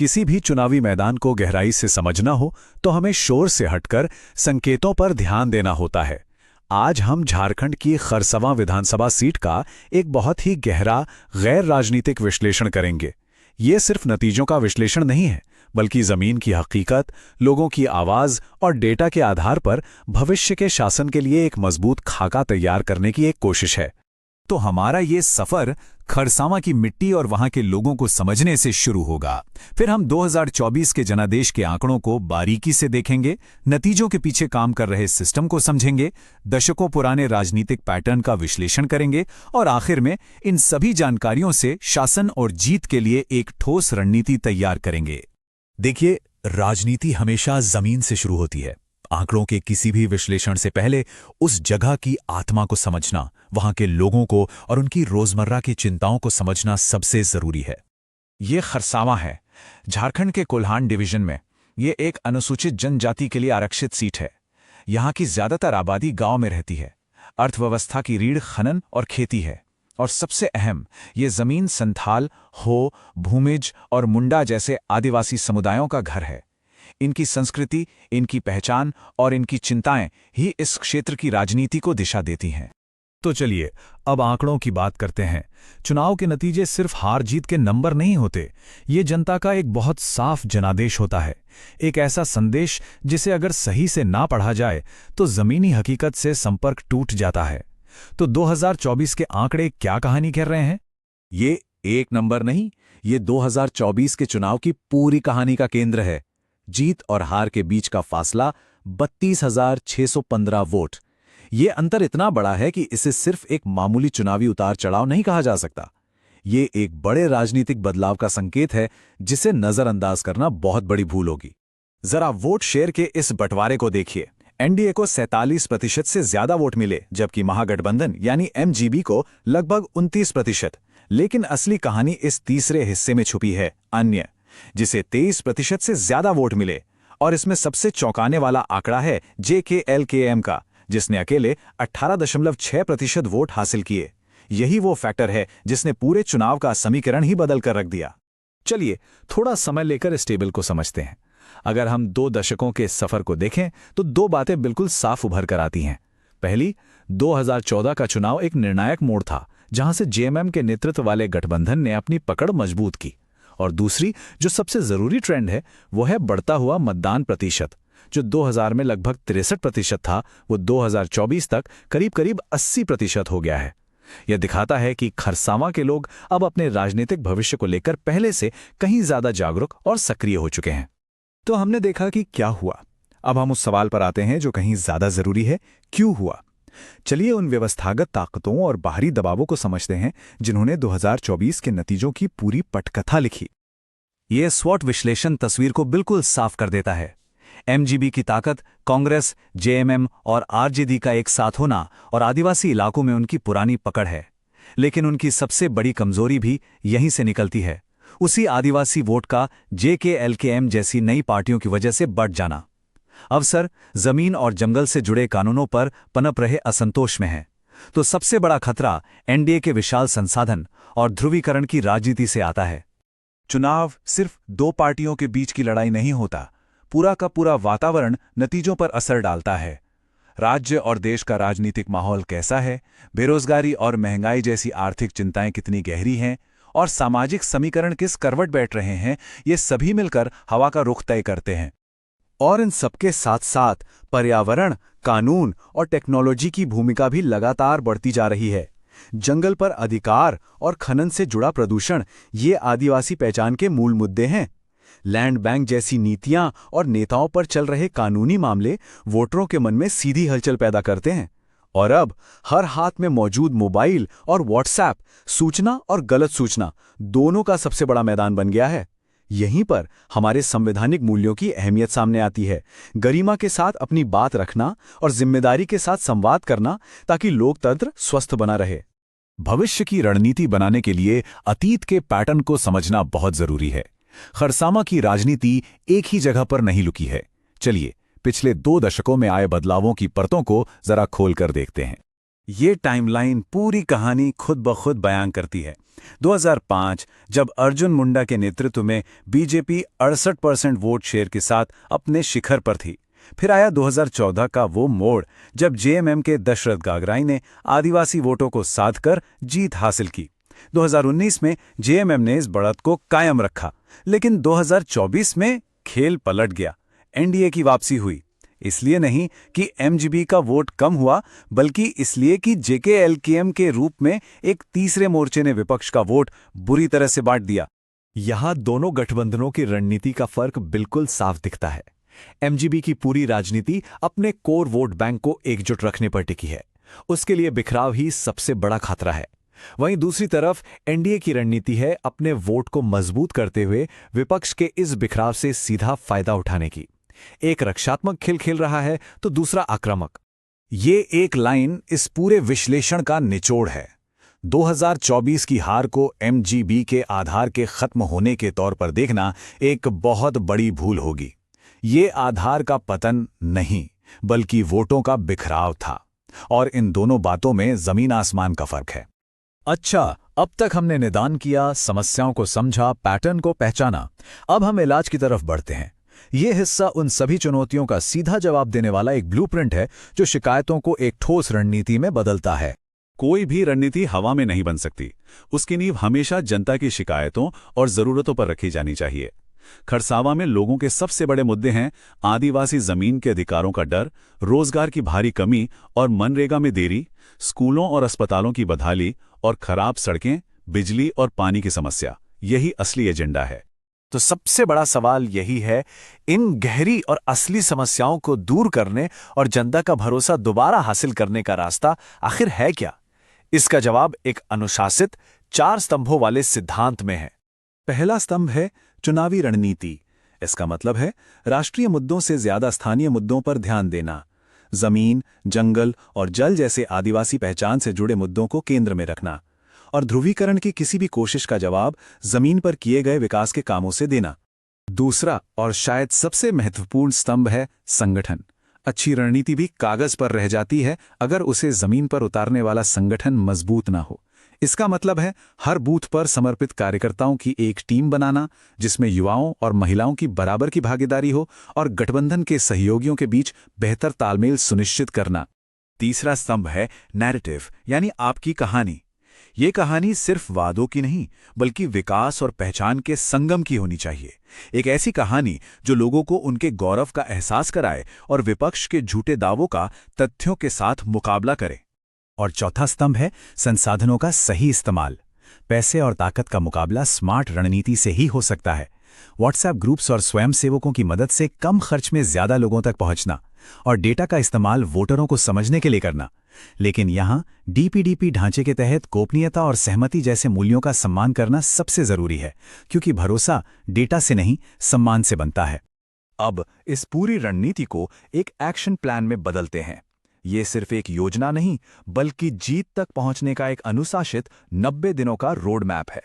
किसी भी चुनावी मैदान को गहराई से समझना हो तो हमें शोर से हटकर संकेतों पर ध्यान देना होता है। आज हम झारखंड की खरसवां विधानसभा सीट का एक बहुत ही गहरा, गैर राजनीतिक विश्लेषण करेंगे। ये सिर्फ नतीजों का विश्लेषण नहीं है, बल्कि जमीन की हकीकत, लोगों की आवाज और डेटा के आधार पर भविष्य के शासन के लिए एक मजबूत खाका तैयार करने की एक कोशिश है। तो हमारा ये सफर खरसावां की मिट्टी और वहां के लोगों को समझने से शुरू होगा। फिर हम 2024 के जनादेश के आंकड़ों को बारीकी से देखेंगे, नतीजों के पीछे काम कर रहे सिस्टम को समझेंगे, दशकों पुराने राजनीतिक पैटर्न का विश्लेषण करेंगे और आखिर में इन सभी जानकारियों से शासन और जीत के लिए एक ठोस रणनीति तैयार करेंगे। देखिए, राजनीति हमेशा जमीन से शुरू होती है। आंकड़ों के किसी भी विश्लेषण से पहले उस जगह की आत्मा को समझना, वहां के लोगों को और उनकी रोजमर्रा की चिंताओं को समझना सबसे जरूरी है। ये खरसावां है, झारखंड के कोल्हान डिवीजन में। ये एक अनुसूचित जनजाति के लिए आरक्षित सीट है। यहाँ की ज्यादातर आबादी गांव में रहती है। अर्थव्यवस्था की रीढ़ खनन और खेती है। और सबसे अहम, ये जमीन संथाल, हो, भूमिज और मुंडा जैसे आदिवासी समुदायों का घर है। इनकी संस्कृति, इनकी पहचान और इनकी चिंताएं ही इस क्षेत्र की राजनीति को दिशा देती हैं। तो चलिए अब आंकड़ों की बात करते हैं। चुनाव के नतीजे सिर्फ हार जीत के नंबर नहीं होते, ये जनता का एक बहुत साफ जनादेश होता है। एक ऐसा संदेश जिसे अगर सही से ना पढ़ा जाए तो जमीनी हकीकत से संपर्क टूट जाता है। तो 2024 के आंकड़े क्या कहानी कह रहे हैं? ये एक नंबर नहीं, ये 2024 के चुनाव की पूरी कहानी का केंद्र है। जीत और हार के बीच का फासला 32,615 वोट। ये अंतर इतना बड़ा है कि इसे सिर्फ एक मामूली चुनावी उतार चढ़ाव नहीं कहा जा सकता। ये एक बड़े राजनीतिक बदलाव का संकेत है, जिसे नजरअंदाज करना बहुत बड़ी भूल होगी। जरा वोट शेयर के इस बंटवारे को देखिए। एनडीए को 47% से ज्यादा वोट मिले, जबकि महागठबंधन यानी एमजीबी को लगभग 29%। लेकिन असली कहानी इस तीसरे हिस्से में छुपी है, अन्य, जिसे 23% से ज्यादा वोट मिले। और इसमें सबसे चौंकाने वाला आंकड़ा है जेकेएलकेएम का, जिसने अकेले 18.6% वोट हासिल किए। यही वो फैक्टर है जिसने पूरे चुनाव का समीकरण ही बदल कर रख दिया। चलिए थोड़ा समय लेकर इस टेबल को समझते हैं। अगर हम 2 दशकों के सफर को देखें तो 2 बातें बिल्कुल साफ उभर कर आती हैं। पहली, 2014 का चुनाव एक निर्णायक मोड़ था, जहां से जेएमएम के नेतृत्व वाले गठबंधन ने अपनी पकड़ मजबूत की। और दूसरी, जो सबसे जरूरी ट्रेंड है, वो है बढ़ता हुआ मतदान प्रतिशत। जो 2000 में लगभग 63% था, वो 2024 तक करीब करीब 80% हो गया है। यह दिखाता है कि खरसावां के लोग अब अपने राजनीतिक भविष्य को लेकर पहले से कहीं ज्यादा जागरूक और सक्रिय हो चुके हैं। तो हमने देखा कि क्या हुआ। अब हम उस सवाल पर आते हैं जो कहीं ज्यादा जरूरी है, क्यों हुआ। चलिए उन व्यवस्थागत ताकतों और बाहरी दबावों को समझते हैं जिन्होंने 2024 के नतीजों की पूरी पटकथा लिखी। यह स्वॉट विश्लेषण तस्वीर को बिल्कुल साफ कर देता है। एमजीबी की ताकत, कांग्रेस, जेएमएम और आरजेडी का एक साथ होना और आदिवासी इलाकों में उनकी पुरानी पकड़ है। लेकिन उनकी सबसे बड़ी कमजोरी भी यहीं से निकलती है, उसी आदिवासी वोट का जेकेएलकेएम जैसी नई पार्टियों की वजह से बढ़ जाना। अवसर, जमीन और जंगल से जुड़े कानूनों पर पनप रहे असंतोष में है। तो सबसे बड़ा खतरा एनडीए के विशाल संसाधन और ध्रुवीकरण की राजनीति से आता है। चुनाव सिर्फ 2 पार्टियों के बीच की लड़ाई नहीं होता, पूरा का पूरा वातावरण नतीजों पर असर डालता है। राज्य और देश का राजनीतिक माहौल कैसा है, बेरोजगारी और महंगाई जैसी आर्थिक चिंताएं कितनी गहरी हैं और सामाजिक समीकरण किस करवट बैठ रहे हैं, ये सभी मिलकर हवा का रुख तय करते हैं। और इन सबके साथ साथ पर्यावरण, कानून और टेक्नोलॉजी की भूमिका भी लगातार बढ़ती जा रही है। जंगल पर अधिकार और खनन से जुड़ा प्रदूषण, ये आदिवासी पहचान के मूल मुद्दे हैं। लैंड बैंक जैसी नीतियां और नेताओं पर चल रहे कानूनी मामले वोटरों के मन में सीधी हलचल पैदा करते हैं। और अब हर हाथ में मौजूद मोबाइल और व्हाट्सएप, सूचना और गलत सूचना दोनों का सबसे बड़ा मैदान बन गया है। यहीं पर हमारे संवैधानिक मूल्यों की अहमियत सामने आती है। गरिमा के साथ अपनी बात रखना और जिम्मेदारी के साथ संवाद करना, ताकि लोकतंत्र स्वस्थ बना रहे। भविष्य की रणनीति बनाने के लिए अतीत के पैटर्न को समझना बहुत जरूरी है। खरसावां की राजनीति एक ही जगह पर नहीं लुकी है। चलिए पिछले 2 दशकों में आए बदलावों की परतों को जरा खोलकर देखते हैं। ये टाइमलाइन पूरी कहानी खुद ब खुद बयान करती है। 2005 जब अर्जुन मुंडा के नेतृत्व में बीजेपी 68% वोट शेयर के साथ अपने शिखर पर थी। फिर आया 2014 का वो मोड़ जब जेएमएम के दशरथ गागराई ने आदिवासी वोटों को साध कर जीत हासिल की। 2019 में जेएमएम ने इस बढ़त को कायम रखा, लेकिन 2024 में खेल पलट गया। एनडीए की वापसी हुई, इसलिए नहीं कि एमजीबी का वोट कम हुआ, बल्कि इसलिए कि जेकेएलकेएम के रूप में एक तीसरे मोर्चे ने विपक्ष का वोट बुरी तरह से बांट दिया। यहां दोनों गठबंधनों की रणनीति का फर्क बिल्कुल साफ दिखता है। एमजीबी की पूरी राजनीति अपने कोर वोट बैंक को एकजुट रखने पर टिकी है। उसके लिए बिखराव ही सबसे बड़ा खतरा है। वहीं दूसरी तरफ एनडीए की रणनीति है अपने वोट को मजबूत करते हुए विपक्ष के इस बिखराव से सीधा फायदा उठाने की। एक रक्षात्मक खेल खेल रहा है तो दूसरा आक्रामक। ये एक लाइन इस पूरे विश्लेषण का निचोड़ है। 2024 की हार को एमजीबी के आधार के खत्म होने के तौर पर देखना एक बहुत बड़ी भूल होगी। ये आधार का पतन नहीं, बल्कि वोटों का बिखराव था, और इन दोनों बातों में जमीन आसमान का फर्क है। अच्छा, अब तक हमने निदान किया, समस्याओं को समझा, पैटर्न को पहचाना। अब हम इलाज की तरफ बढ़ते हैं। ये हिस्सा उन सभी चुनौतियों का सीधा जवाब देने वाला एक ब्लूप्रिंट है जो शिकायतों को एक ठोस रणनीति में बदलता है। कोई भी रणनीति हवा में नहीं बन सकती। उसकी नींव हमेशा जनता की शिकायतों और जरूरतों पर रखी जानी चाहिए। खरसावा में लोगों के सबसे बड़े मुद्दे हैं आदिवासी जमीन के अधिकारों का डर, रोजगार की भारी कमी और मनरेगा में देरी, स्कूलों और अस्पतालों की बदहाली और खराब सड़कें, बिजली और पानी की समस्या। यही असली एजेंडा है। तो सबसे बड़ा सवाल यही है, इन गहरी और असली समस्याओं को दूर करने और जनता का भरोसा दोबारा हासिल करने का रास्ता आखिर है क्या? इसका जवाब एक अनुशासित 4 स्तंभों वाले सिद्धांत में है। पहला स्तंभ है चुनावी रणनीति। इसका मतलब है राष्ट्रीय मुद्दों से ज्यादा स्थानीय मुद्दों पर ध्यान देना। जमीन, जंगल और जल जैसे आदिवासी पहचान से जुड़े मुद्दों को केंद्र में रखना, और ध्रुवीकरण की किसी भी कोशिश का जवाब जमीन पर किए गए विकास के कामों से देना। दूसरा और शायद सबसे महत्वपूर्ण स्तंभ है संगठन। अच्छी रणनीति भी कागज पर रह जाती है अगर उसे जमीन पर उतारने वाला संगठन मजबूत ना हो। इसका मतलब है हर बूथ पर समर्पित कार्यकर्ताओं की एक टीम बनाना, जिसमें युवाओं और महिलाओं की बराबर की भागीदारी हो, और गठबंधन के सहयोगियों के बीच बेहतर तालमेल सुनिश्चित करना। तीसरा स्तंभ है नैरेटिव, यानी आपकी कहानी। ये कहानी सिर्फ वादों की नहीं, बल्कि विकास और पहचान के संगम की होनी चाहिए। एक ऐसी कहानी जो लोगों को उनके गौरव का एहसास कराए और विपक्ष के झूठे दावों का तथ्यों के साथ मुकाबला करे। और चौथा स्तंभ है संसाधनों का सही इस्तेमाल। पैसे और ताकत का मुकाबला स्मार्ट रणनीति से ही हो सकता है। व्हाट्सएप ग्रुप्स और स्वयंसेवकों की मदद से कम खर्च में ज्यादा लोगों तक पहुंचना, और डेटा का इस्तेमाल वोटरों को समझने के लिए करना। लेकिन यहां डीपीडीपी ढांचे के तहत गोपनीयता और सहमति जैसे मूल्यों का सम्मान करना सबसे जरूरी है, क्योंकि भरोसा डेटा से नहीं, सम्मान से बनता है। अब इस पूरी रणनीति को एक एक्शन प्लान में बदलते हैं। ये सिर्फ एक योजना नहीं, बल्कि जीत तक पहुंचने का एक अनुशासित 90 दिनों का रोड मैप है।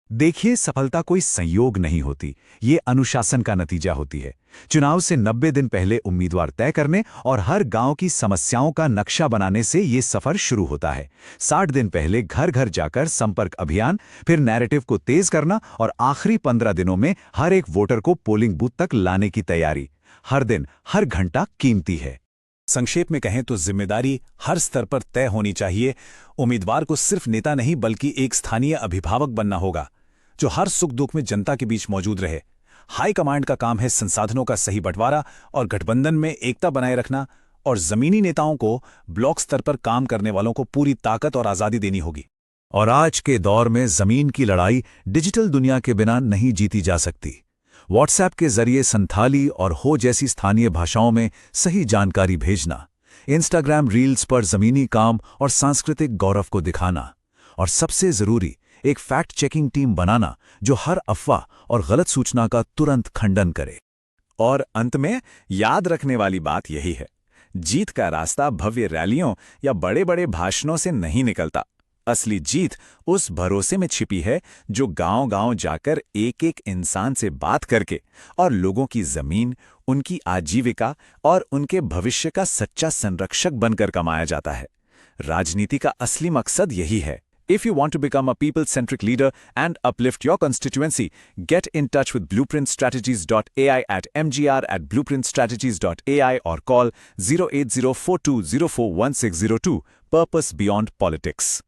देखिए, सफलता कोई संयोग नहीं होती, ये अनुशासन का नतीजा होती है। चुनाव से 90 दिन पहले उम्मीदवार तय करने और हर गांव की समस्याओं का नक्शा बनाने से ये सफर शुरू होता है। 60 दिन पहले घर घर जाकर संपर्क अभियान, फिर नैरेटिव को तेज करना, और आखिरी 15 दिनों में हर एक वोटर को पोलिंग बूथ तक लाने की तैयारी। हर दिन, हर घंटा कीमती है। संक्षेप में कहें तो जिम्मेदारी हर स्तर पर तय होनी चाहिए। उम्मीदवार को सिर्फ नेता नहीं, बल्कि एक स्थानीय अभिभावक बनना होगा जो हर सुख दुख में जनता के बीच मौजूद रहे। हाई कमांड का काम है संसाधनों का सही बंटवारा और गठबंधन में एकता बनाए रखना, और जमीनी नेताओं को ब्लॉक स्तर पर काम करने वालों को पूरी ताकत और आजादी देनी होगी। और आज के दौर में जमीन की लड़ाई डिजिटल दुनिया के बिना नहीं जीती जा सकती। व्हाट्सएप के जरिए संथाली और हो जैसी स्थानीय भाषाओं में सही जानकारी भेजना, इंस्टाग्राम रील्स पर जमीनी काम और सांस्कृतिक गौरव को दिखाना, और सबसे जरूरी एक फैक्ट चेकिंग टीम बनाना जो हर अफवाह और गलत सूचना का तुरंत खंडन करे। और अंत में याद रखने वाली बात यही है, जीत का रास्ता भव्य रैलियों या बड़े बड़े भाषणों से नहीं निकलता। असली जीत उस भरोसे में छिपी है जो गांव-गांव जाकर एक एक इंसान से बात करके और लोगों की जमीन, उनकी आजीविका और उनके भविष्य का सच्चा संरक्षक बनकर कमाया जाता है। राजनीति का असली मकसद यही है। If you want to become a people-centric leader and uplift your constituency, get in touch with blueprintstrategies.ai at mgr@blueprintstrategies.ai or call 08042041602. Purpose Beyond Politics.